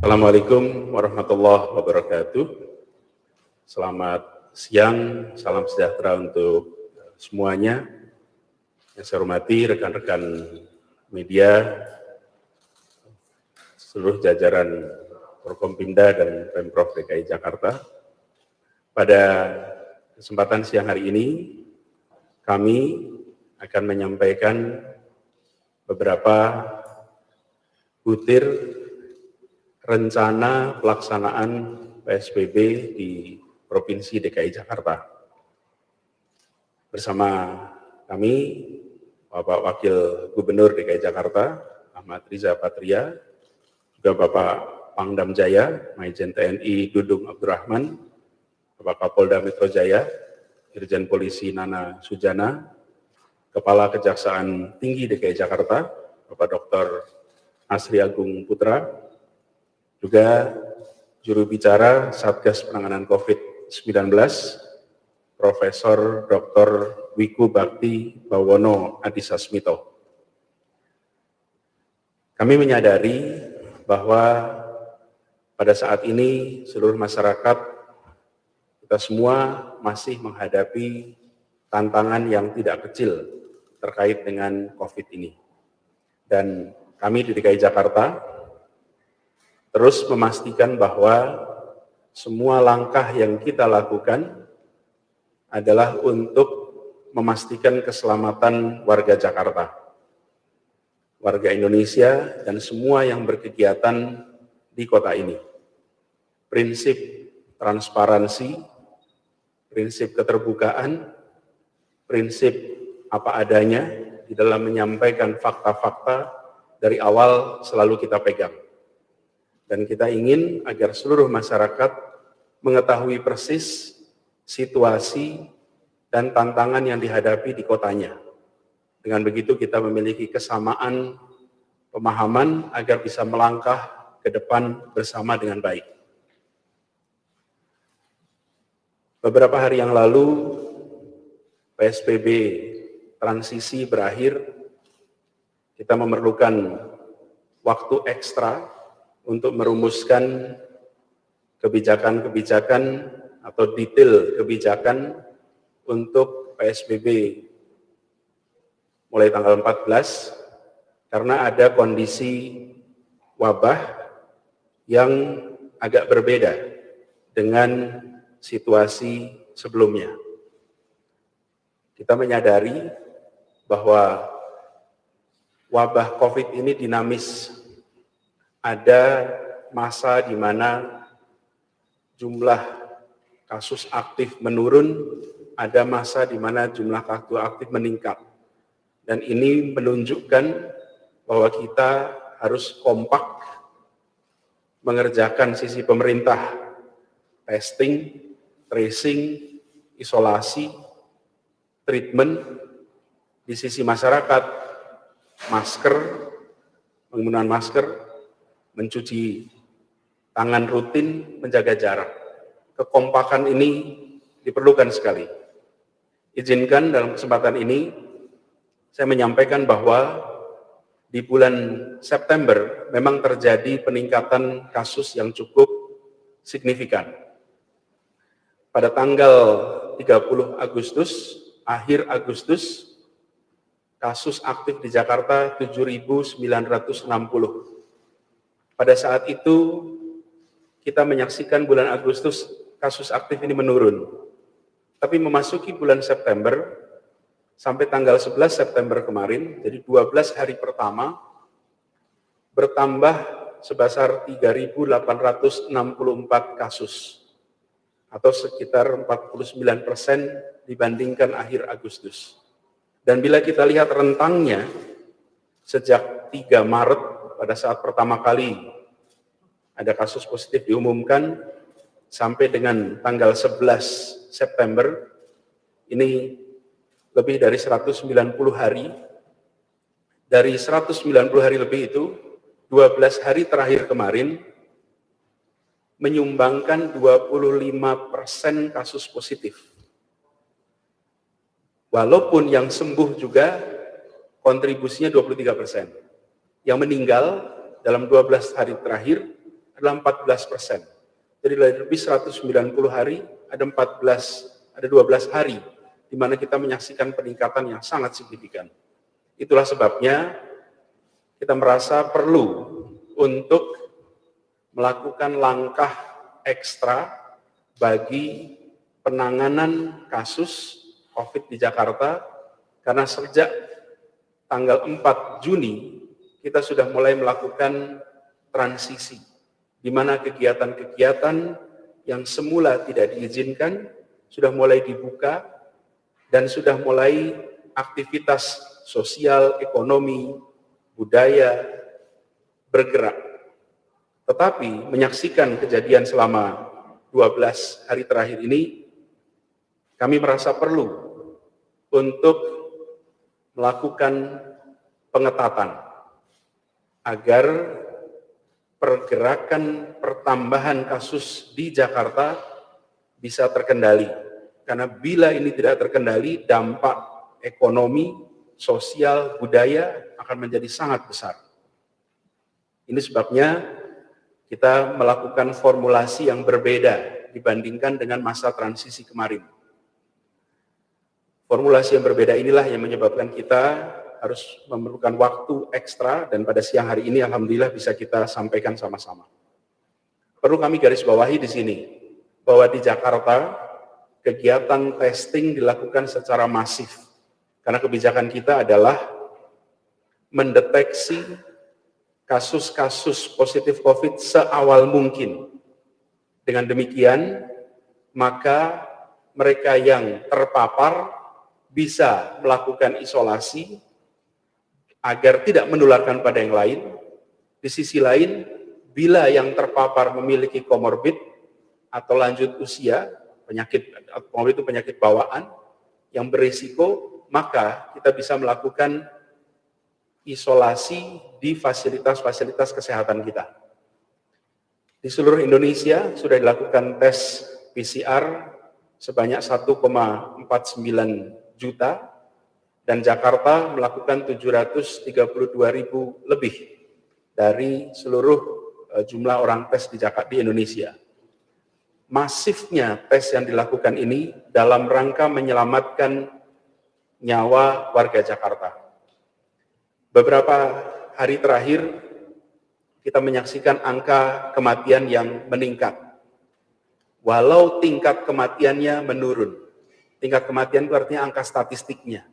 Assalamualaikum warahmatullahi wabarakatuh. Selamat siang, salam sejahtera untuk semuanya. Yang saya hormati rekan-rekan media, seluruh jajaran Forkompinda dan Pemprov DKI Jakarta. Pada kesempatan siang hari ini, kami akan menyampaikan beberapa butir rencana pelaksanaan PSBB di Provinsi DKI Jakarta. Bersama kami, Bapak Wakil Gubernur DKI Jakarta, Ahmad Riza Patria, juga Bapak Pangdam Jaya, Majen TNI Dudung Abdurrahman, Bapak Kapolda Metro Jaya, Irjen Polisi Nana Sujana, Kepala Kejaksaan Tinggi DKI Jakarta, Bapak Dr. Asri Agung Putra, juga juru bicara Satgas Penanganan COVID-19, Profesor Dr. Wiku Bakti Bawono Adisasmito. Kami menyadari bahwa pada saat ini seluruh masyarakat, kita semua masih menghadapi tantangan yang tidak kecil terkait dengan COVID ini. Dan kami di DKI Jakarta terus memastikan bahwa semua langkah yang kita lakukan adalah untuk memastikan keselamatan warga Jakarta, warga Indonesia, dan semua yang berkegiatan di kota ini. Prinsip transparansi, prinsip keterbukaan, prinsip apa adanya di dalam menyampaikan fakta-fakta dari awal selalu kita pegang. Dan kita ingin agar seluruh masyarakat mengetahui persis situasi dan tantangan yang dihadapi di kotanya. Dengan begitu kita memiliki kesamaan pemahaman agar bisa melangkah ke depan bersama dengan baik. Beberapa hari yang lalu, PSBB transisi berakhir, kita memerlukan waktu ekstra untuk merumuskan kebijakan-kebijakan atau detail kebijakan untuk PSBB mulai tanggal 14, karena ada kondisi wabah yang agak berbeda dengan situasi sebelumnya. Kita menyadari bahwa wabah COVID ini dinamis. Ada masa di mana jumlah kasus aktif menurun, ada masa di mana jumlah kasus aktif meningkat. Dan ini menunjukkan bahwa kita harus kompak mengerjakan sisi pemerintah, testing, tracing, isolasi, treatment, di sisi masyarakat, masker, penggunaan masker, mencuci tangan rutin, menjaga jarak. Kekompakan ini diperlukan sekali. Izinkan dalam kesempatan ini, saya menyampaikan bahwa di bulan September memang terjadi peningkatan kasus yang cukup signifikan. Pada tanggal 30 Agustus, akhir Agustus, kasus aktif di Jakarta 7.960. Pada saat itu, kita menyaksikan bulan Agustus kasus aktif ini menurun. Tapi memasuki bulan September, sampai tanggal 11 September kemarin, jadi 12 hari pertama, bertambah sebesar 3.864 kasus, atau sekitar 49% dibandingkan akhir Agustus. Dan bila kita lihat rentangnya, sejak 3 Maret, pada saat pertama kali ada kasus positif diumumkan, sampai dengan tanggal 11 September, ini lebih dari 190 hari. Dari 190 hari lebih itu, 12 hari terakhir kemarin, menyumbangkan 25% kasus positif. Walaupun yang sembuh juga kontribusinya 23%. Yang meninggal dalam 12 hari terakhir adalah 14%. Jadi lebih 190 hari, ada 12 hari di mana kita menyaksikan peningkatan yang sangat signifikan. Itulah sebabnya kita merasa perlu untuk melakukan langkah ekstra bagi penanganan kasus COVID di Jakarta, karena sejak tanggal 4 Juni kita sudah mulai melakukan transisi, di mana kegiatan-kegiatan yang semula tidak diizinkan sudah mulai dibuka dan sudah mulai aktivitas sosial, ekonomi, budaya bergerak. Tetapi menyaksikan kejadian selama 12 hari terakhir ini, kami merasa perlu untuk melakukan pengetatan agar pergerakan pertambahan kasus di Jakarta bisa terkendali. Karena bila ini tidak terkendali, dampak ekonomi, sosial, budaya akan menjadi sangat besar. Ini sebabnya kita melakukan formulasi yang berbeda dibandingkan dengan masa transisi kemarin. Formulasi yang berbeda inilah yang menyebabkan kita harus memerlukan waktu ekstra, dan pada siang hari ini alhamdulillah bisa kita sampaikan sama-sama. Perlu kami garis bawahi di sini bahwa di Jakarta kegiatan testing dilakukan secara masif karena kebijakan kita adalah mendeteksi kasus-kasus positif COVID seawal mungkin. Dengan demikian, maka mereka yang terpapar bisa melakukan isolasi agar tidak menularkan pada yang lain. Di sisi lain, bila yang terpapar memiliki komorbid atau lanjut usia, komorbid itu penyakit bawaan yang berisiko, maka kita bisa melakukan isolasi di fasilitas-fasilitas kesehatan kita. Di seluruh Indonesia sudah dilakukan tes PCR sebanyak 1,49 juta, dan Jakarta melakukan 732.000 lebih dari seluruh jumlah orang tes di Indonesia. Masifnya tes yang dilakukan ini dalam rangka menyelamatkan nyawa warga Jakarta. Beberapa hari terakhir kita menyaksikan angka kematian yang meningkat. Walau tingkat kematiannya menurun. Tingkat kematian itu artinya angka statistiknya.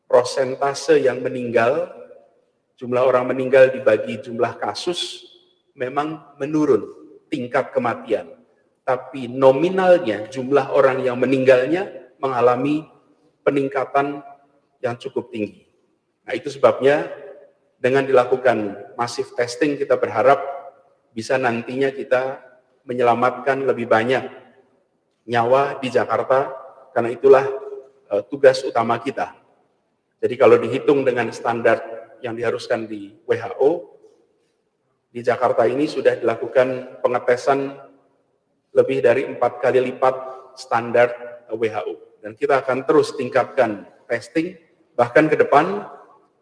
Prosentase yang meninggal, jumlah orang meninggal dibagi jumlah kasus, memang menurun tingkat kematian. Tapi nominalnya, jumlah orang yang meninggalnya mengalami peningkatan yang cukup tinggi. Nah, itu sebabnya dengan dilakukan masif testing, kita berharap bisa nantinya kita menyelamatkan lebih banyak nyawa di Jakarta, karena itulah tugas utama kita. Jadi kalau dihitung dengan standar yang diharuskan di WHO, di Jakarta ini sudah dilakukan pengetesan lebih dari 4 kali lipat standar WHO. Dan kita akan terus tingkatkan testing, bahkan ke depan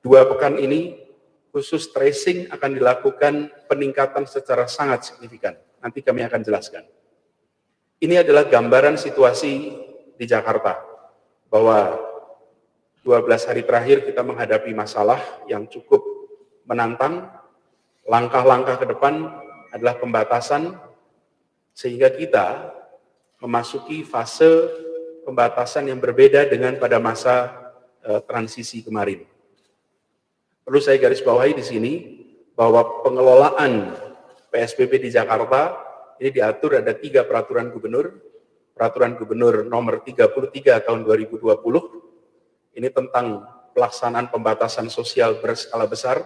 2 pekan ini khusus tracing akan dilakukan peningkatan secara sangat signifikan. Nanti kami akan jelaskan. Ini adalah gambaran situasi di Jakarta, bahwa 12 hari terakhir kita menghadapi masalah yang cukup menantang. Langkah-langkah ke depan adalah pembatasan, sehingga kita memasuki fase pembatasan yang berbeda dengan pada masa transisi kemarin. Perlu saya garis bawahi di sini bahwa pengelolaan PSBB di Jakarta ini diatur ada 3 peraturan gubernur. Peraturan Gubernur nomor 33 tahun 2020, ini tentang pelaksanaan pembatasan sosial berskala besar,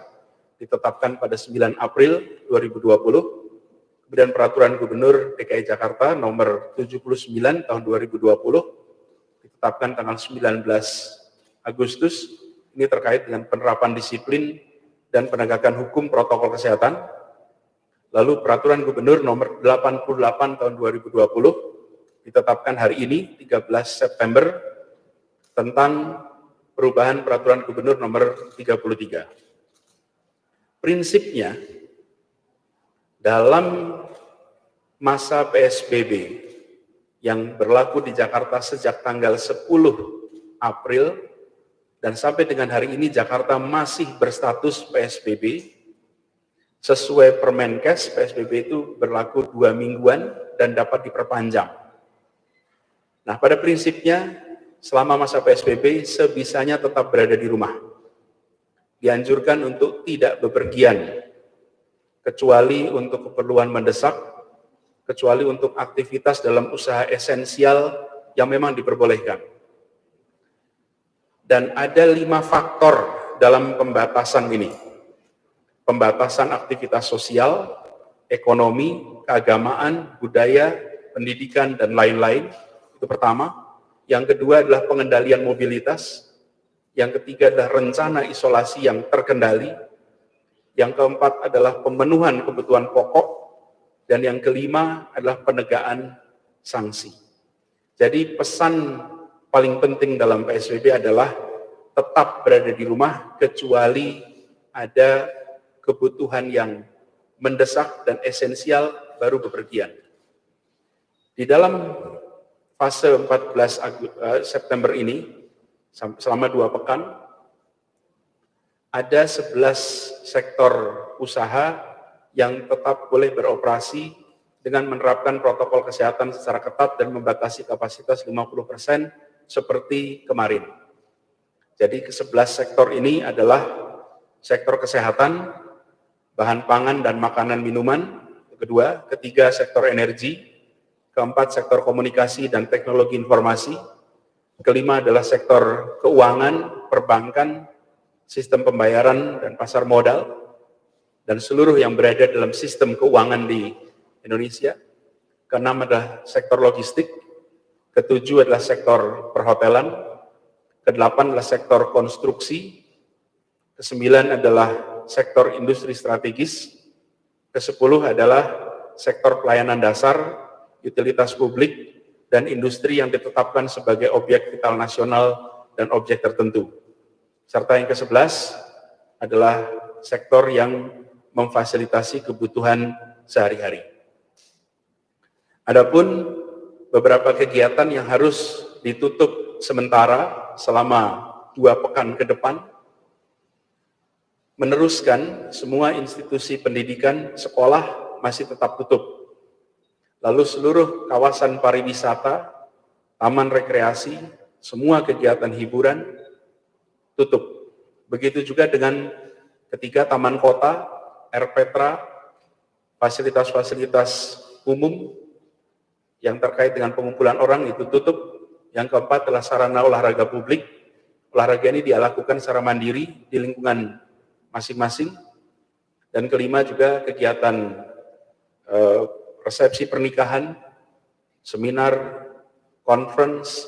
ditetapkan pada 9 April 2020. Kemudian Peraturan Gubernur DKI Jakarta nomor 79 tahun 2020, ditetapkan tanggal 19 Agustus, ini terkait dengan penerapan disiplin dan penegakan hukum protokol kesehatan. Lalu Peraturan Gubernur nomor 88 tahun 2020, ditetapkan hari ini 13 September tentang perubahan Peraturan Gubernur nomor 33. Prinsipnya dalam masa PSBB yang berlaku di Jakarta sejak tanggal 10 April dan sampai dengan hari ini Jakarta masih berstatus PSBB. Sesuai Permenkes, PSBB itu berlaku 2 mingguan dan dapat diperpanjang. Nah, pada prinsipnya selama masa PSBB sebisanya tetap berada di rumah. Dianjurkan untuk tidak bepergian, kecuali untuk keperluan mendesak, kecuali untuk aktivitas dalam usaha esensial yang memang diperbolehkan. Dan ada 5 faktor dalam pembatasan ini. Pembatasan aktivitas sosial, ekonomi, keagamaan, budaya, pendidikan, dan lain-lain. Itu pertama. Yang kedua adalah pengendalian mobilitas. Yang ketiga adalah rencana isolasi yang terkendali. Yang keempat adalah pemenuhan kebutuhan pokok. Dan yang kelima adalah penegakan sanksi. Jadi pesan paling penting dalam PSBB adalah tetap berada di rumah kecuali ada kebutuhan yang mendesak dan esensial baru bepergian. Di dalam fase 14 September ini, selama 2 pekan, ada 11 sektor usaha yang tetap boleh beroperasi dengan menerapkan protokol kesehatan secara ketat dan membatasi kapasitas 50% seperti kemarin. Jadi ke-11 sektor ini adalah sektor kesehatan, bahan pangan dan makanan minuman, kedua, ketiga sektor energi, keempat sektor komunikasi dan teknologi informasi, kelima adalah sektor keuangan, perbankan, sistem pembayaran dan pasar modal, dan seluruh yang berada dalam sistem keuangan di Indonesia, keenam adalah sektor logistik, ketujuh adalah sektor perhotelan, kedelapan adalah sektor konstruksi, kesembilan adalah sektor industri strategis, ke-10 adalah sektor pelayanan dasar, utilitas publik, dan industri yang ditetapkan sebagai objek vital nasional dan objek tertentu. Serta yang ke-11 adalah sektor yang memfasilitasi kebutuhan sehari-hari. Adapun beberapa kegiatan yang harus ditutup sementara selama 2 pekan ke depan, meneruskan semua institusi pendidikan, sekolah masih tetap tutup. Lalu seluruh kawasan pariwisata, taman rekreasi, semua kegiatan hiburan tutup. Begitu juga dengan ketiga taman kota, RPtra, fasilitas-fasilitas umum yang terkait dengan pengumpulan orang itu tutup. Yang keempat adalah sarana olahraga publik. Olahraga ini dilakukan secara mandiri di lingkungan masing-masing. Dan kelima juga kegiatan resepsi pernikahan, seminar, conference,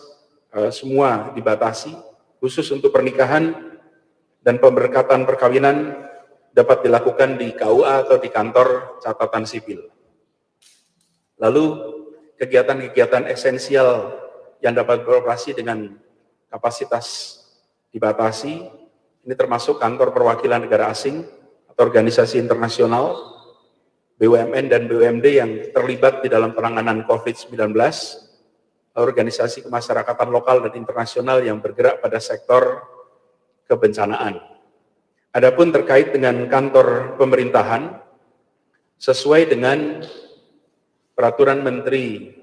semua dibatasi, khusus untuk pernikahan dan pemberkatan perkawinan dapat dilakukan di KUA atau di kantor catatan sipil. Lalu kegiatan-kegiatan esensial yang dapat beroperasi dengan kapasitas dibatasi, ini termasuk kantor perwakilan negara asing atau organisasi internasional, BUMN dan BUMD yang terlibat di dalam penanganan COVID-19, organisasi kemasyarakatan lokal dan internasional yang bergerak pada sektor kebencanaan. Adapun terkait dengan kantor pemerintahan, sesuai dengan Peraturan Menteri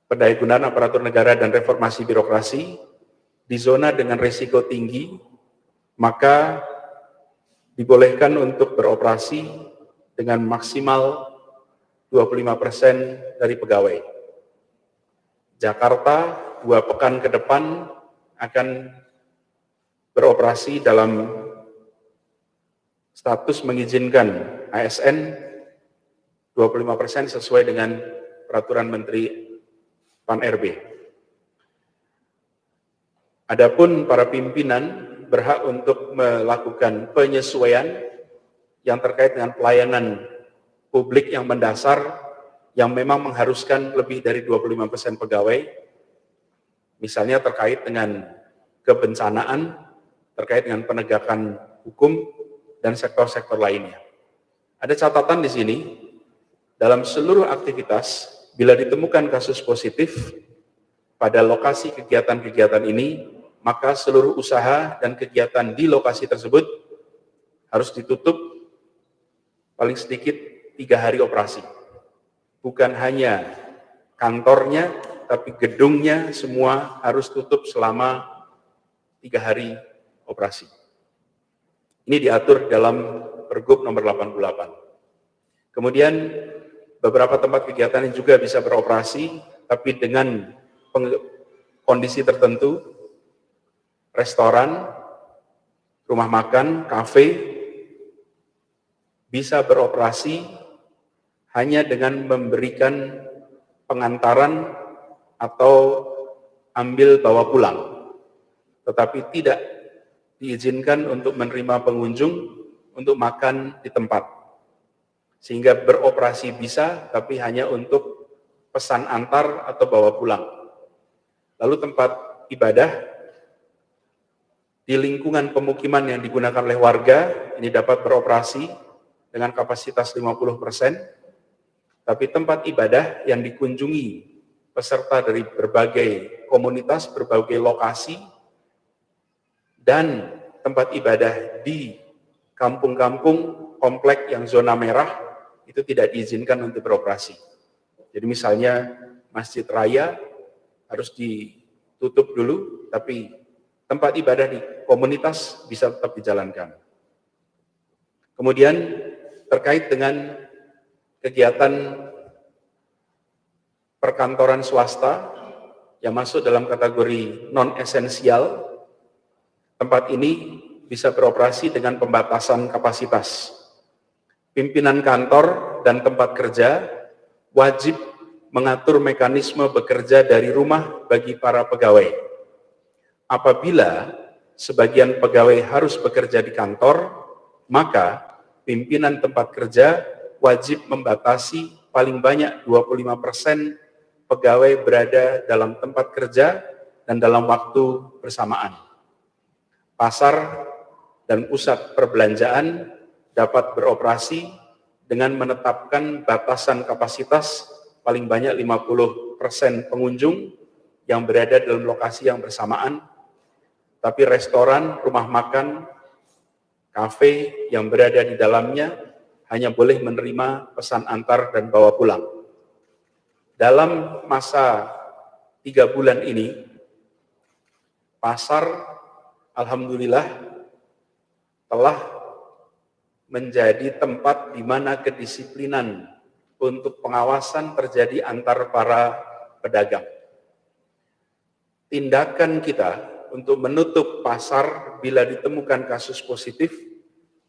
Pendayagunaan Aparatur Negara dan Reformasi Birokrasi, di zona dengan risiko tinggi, maka dibolehkan untuk beroperasi dengan maksimal 25% dari pegawai. Jakarta 2 pekan ke depan akan beroperasi dalam status mengizinkan ASN 25% sesuai dengan Peraturan Menteri Pan-RB. Adapun para pimpinan berhak untuk melakukan penyesuaian yang terkait dengan pelayanan publik yang mendasar yang memang mengharuskan lebih dari 25% pegawai, misalnya terkait dengan kebencanaan, terkait dengan penegakan hukum, dan sektor-sektor lainnya. Ada catatan di sini, dalam seluruh aktivitas, bila ditemukan kasus positif pada lokasi kegiatan-kegiatan ini, maka seluruh usaha dan kegiatan di lokasi tersebut harus ditutup paling sedikit 3 hari operasi. Bukan hanya kantornya, tapi gedungnya semua harus tutup selama 3 hari operasi. Ini diatur dalam Pergub nomor 88. Kemudian beberapa tempat kegiatan yang juga bisa beroperasi, tapi dengan kondisi tertentu, restoran, rumah makan, kafe, bisa beroperasi hanya dengan memberikan pengantaran atau ambil bawa pulang, tetapi tidak diizinkan untuk menerima pengunjung untuk makan di tempat, sehingga beroperasi bisa, tapi hanya untuk pesan antar atau bawa pulang. Lalu tempat ibadah di lingkungan pemukiman yang digunakan oleh warga, ini dapat beroperasi dengan kapasitas 50%, tapi tempat ibadah yang dikunjungi peserta dari berbagai komunitas, berbagai lokasi, dan tempat ibadah di kampung-kampung, komplek yang zona merah, itu tidak diizinkan untuk beroperasi. Jadi misalnya masjid raya harus ditutup dulu, tapi tempat ibadah di komunitas bisa tetap dijalankan. Kemudian terkait dengan kegiatan perkantoran swasta yang masuk dalam kategori non-esensial, tempat ini bisa beroperasi dengan pembatasan kapasitas. Pimpinan kantor dan tempat kerja wajib mengatur mekanisme bekerja dari rumah bagi para pegawai. Apabila sebagian pegawai harus bekerja di kantor, maka pimpinan tempat kerja wajib membatasi paling banyak 25% pegawai berada dalam tempat kerja dan dalam waktu bersamaan. Pasar dan pusat perbelanjaan dapat beroperasi dengan menetapkan batasan kapasitas paling banyak 50% pengunjung yang berada dalam lokasi yang bersamaan, tapi restoran, rumah makan, kafe yang berada di dalamnya hanya boleh menerima pesan antar dan bawa pulang. Dalam masa 3 bulan ini, pasar alhamdulillah telah menjadi tempat di mana kedisiplinan untuk pengawasan terjadi antar para pedagang. Tindakan kita untuk menutup pasar bila ditemukan kasus positif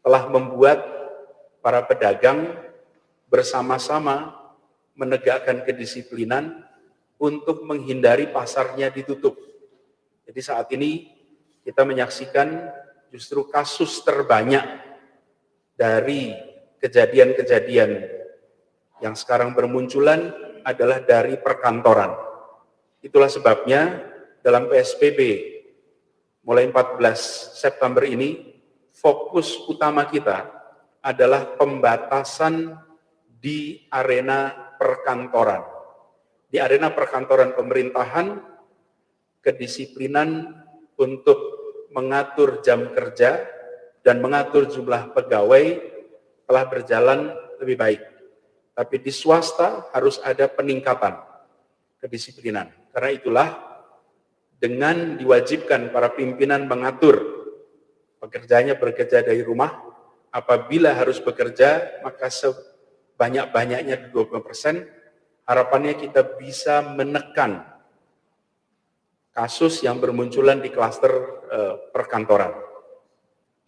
telah membuat para pedagang bersama-sama menegakkan kedisiplinan untuk menghindari pasarnya ditutup. Jadi saat ini kita menyaksikan justru kasus terbanyak dari kejadian-kejadian yang sekarang bermunculan adalah dari perkantoran. Itulah sebabnya dalam PSBB mulai 14 September ini, fokus utama kita adalah pembatasan di arena perkantoran. Di arena perkantoran pemerintahan, kedisiplinan untuk mengatur jam kerja dan mengatur jumlah pegawai telah berjalan lebih baik. Tapi di swasta harus ada peningkatan kedisiplinan. Karena itulah dengan diwajibkan para pimpinan mengatur pekerjaannya bekerja dari rumah, apabila harus bekerja maka sebanyak-banyaknya 20%, harapannya kita bisa menekan kasus yang bermunculan di klaster perkantoran.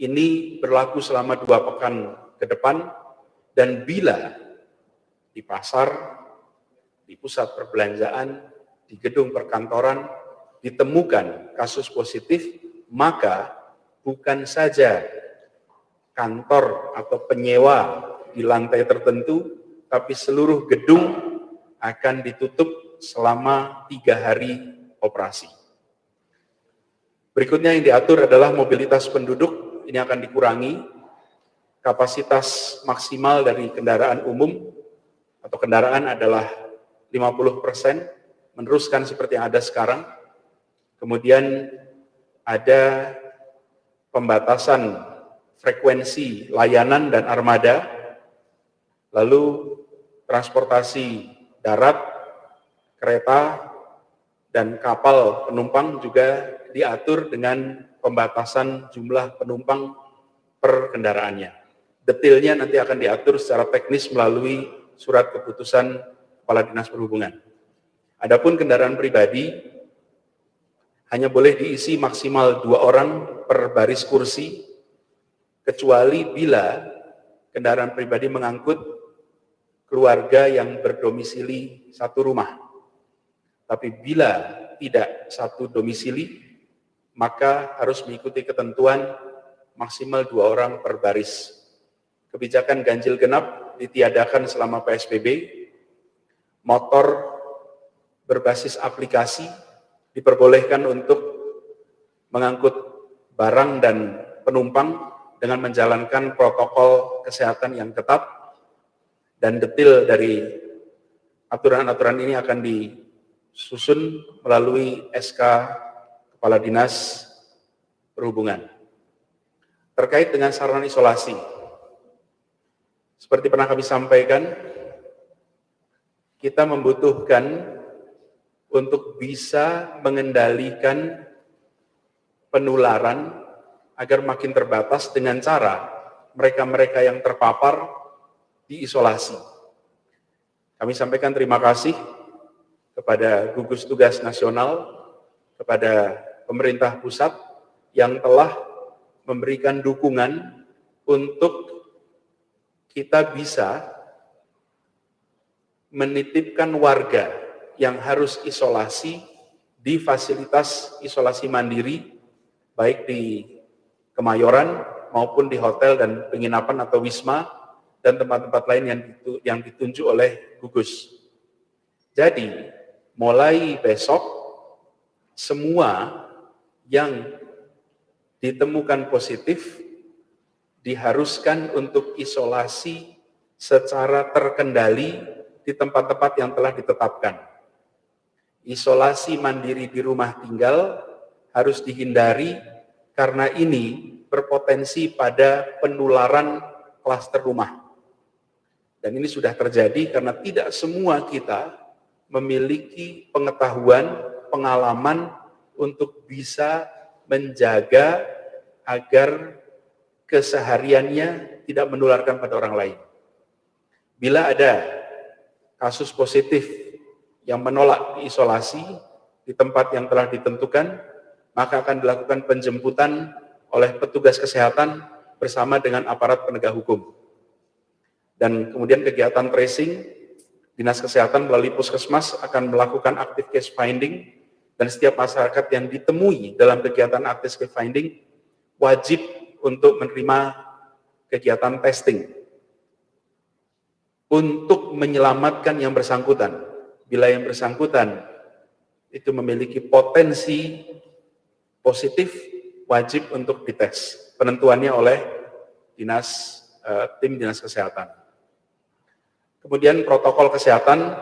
Ini berlaku selama 2 pekan ke depan, dan bila di pasar, di pusat perbelanjaan, di gedung perkantoran ditemukan kasus positif, maka bukan saja kantor atau penyewa di lantai tertentu, tapi seluruh gedung akan ditutup selama 3 hari operasi. Berikutnya yang diatur adalah mobilitas penduduk, ini akan dikurangi kapasitas maksimal dari kendaraan umum atau kendaraan adalah 50%, meneruskan seperti yang ada sekarang. Kemudian ada pembatasan frekuensi layanan dan armada, lalu transportasi darat, kereta, dan kapal penumpang juga diatur dengan pembatasan jumlah penumpang per kendaraannya. Detailnya nanti akan diatur secara teknis melalui surat keputusan Kepala Dinas Perhubungan. Adapun kendaraan pribadi hanya boleh diisi maksimal 2 orang per baris kursi, kecuali bila kendaraan pribadi mengangkut keluarga yang berdomisili satu rumah. Tapi bila tidak satu domisili, maka harus mengikuti ketentuan maksimal 2 orang per baris. Kebijakan ganjil genap ditiadakan selama PSBB. Motor berbasis aplikasi diperbolehkan untuk mengangkut barang dan penumpang dengan menjalankan protokol kesehatan yang ketat, dan detail dari aturan-aturan ini akan disusun melalui SK Kepala Dinas Perhubungan. Terkait dengan sarana isolasi, seperti pernah kami sampaikan, kita membutuhkan untuk bisa mengendalikan penularan agar makin terbatas dengan cara mereka-mereka yang terpapar diisolasi. Kami sampaikan terima kasih kepada gugus tugas nasional, kepada pemerintah pusat yang telah memberikan dukungan untuk kita bisa menitipkan warga yang harus isolasi di fasilitas isolasi mandiri, baik di Kemayoran maupun di hotel dan penginapan atau wisma dan tempat-tempat lain yang ditunjuk oleh gugus. Jadi, mulai besok, semua yang ditemukan positif diharuskan untuk isolasi secara terkendali di tempat-tempat yang telah ditetapkan. Isolasi mandiri di rumah tinggal harus dihindari karena ini berpotensi pada penularan klaster rumah. Dan ini sudah terjadi karena tidak semua kita memiliki pengetahuan, pengalaman untuk bisa menjaga agar kesehariannya tidak menularkan pada orang lain. Bila ada kasus positif yang menolak diisolasi di tempat yang telah ditentukan, maka akan dilakukan penjemputan oleh petugas kesehatan bersama dengan aparat penegak hukum. Dan kemudian kegiatan tracing, Dinas Kesehatan melalui Puskesmas akan melakukan active case finding, dan setiap masyarakat yang ditemui dalam kegiatan active case finding wajib untuk menerima kegiatan testing untuk menyelamatkan yang bersangkutan. Bila yang bersangkutan itu memiliki potensi positif, wajib untuk dites. Penentuannya oleh tim Dinas Kesehatan. Kemudian protokol kesehatan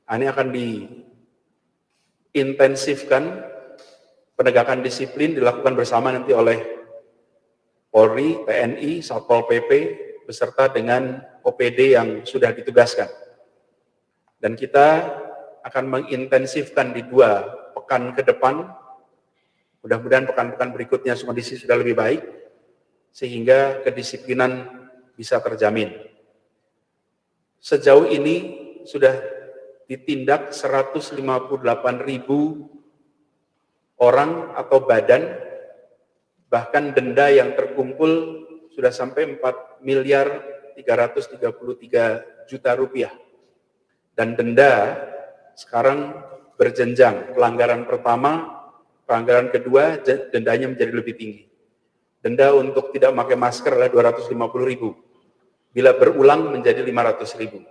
ini akan diintensifkan, penegakan disiplin dilakukan bersama nanti oleh Polri, TNI, Satpol PP, beserta dengan OPD yang sudah ditugaskan. Dan kita akan mengintensifkan di 2 pekan ke depan, mudah-mudahan pekan-pekan berikutnya kondisi sudah lebih baik, sehingga kedisiplinan bisa terjamin. Sejauh ini sudah ditindak 158.000 orang atau badan, bahkan denda yang terkumpul sudah sampai 4.333 juta rupiah. Dan denda sekarang berjenjang, pelanggaran pertama, pelanggaran kedua, dendanya menjadi lebih tinggi. Denda untuk tidak memakai masker adalah 250.000. Bila berulang menjadi 500.000,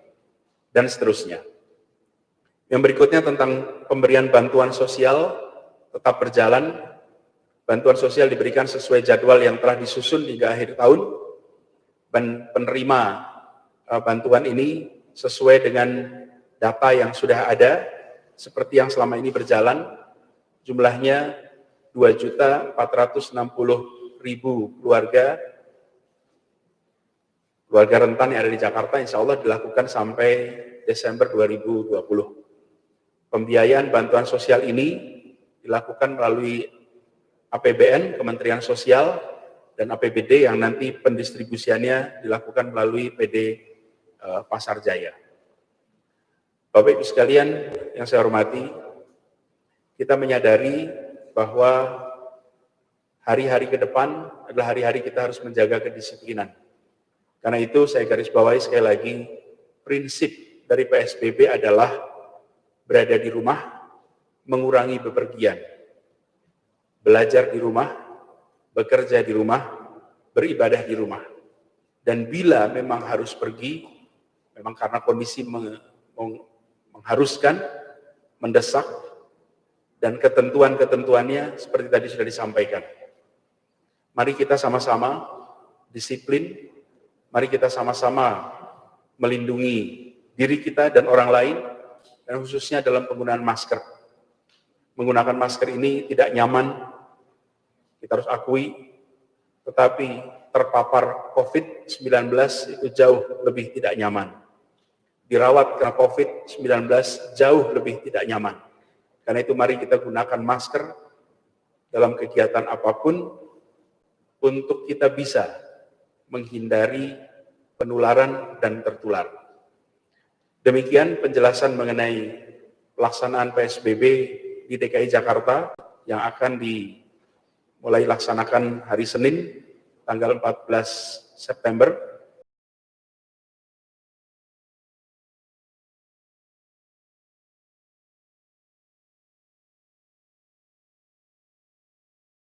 dan seterusnya. Yang berikutnya tentang pemberian bantuan sosial tetap berjalan. Bantuan sosial diberikan sesuai jadwal yang telah disusun hingga akhir tahun. penerima bantuan ini sesuai dengan data yang sudah ada, seperti yang selama ini berjalan, jumlahnya 2.460.000 keluarga rentan yang ada di Jakarta, insya Allah dilakukan sampai Desember 2020. Pembiayaan bantuan sosial ini dilakukan melalui APBN, Kementerian Sosial, dan APBD yang nanti pendistribusiannya dilakukan melalui PD Pasar Jaya. Bapak Ibu sekalian yang saya hormati, kita menyadari bahwa hari-hari ke depan adalah hari-hari kita harus menjaga kedisiplinan. Karena itu saya garis bawahi sekali lagi, prinsip dari PSBB adalah berada di rumah, mengurangi bepergian, belajar di rumah, bekerja di rumah, beribadah di rumah. Dan bila memang harus pergi, memang karena kondisi mengharuskan, mendesak, dan ketentuan-ketentuannya seperti tadi sudah disampaikan. Mari kita sama-sama disiplin, mari kita sama-sama melindungi diri kita dan orang lain, dan khususnya dalam penggunaan masker. Menggunakan masker ini tidak nyaman, kita harus akui, tetapi terpapar COVID-19 itu jauh lebih tidak nyaman. Dirawat karena COVID-19 jauh lebih tidak nyaman. Karena itu mari kita gunakan masker dalam kegiatan apapun untuk kita bisa menghindari penularan dan tertular. Demikian penjelasan mengenai pelaksanaan PSBB di DKI Jakarta yang akan dimulai laksanakan hari Senin tanggal 14 September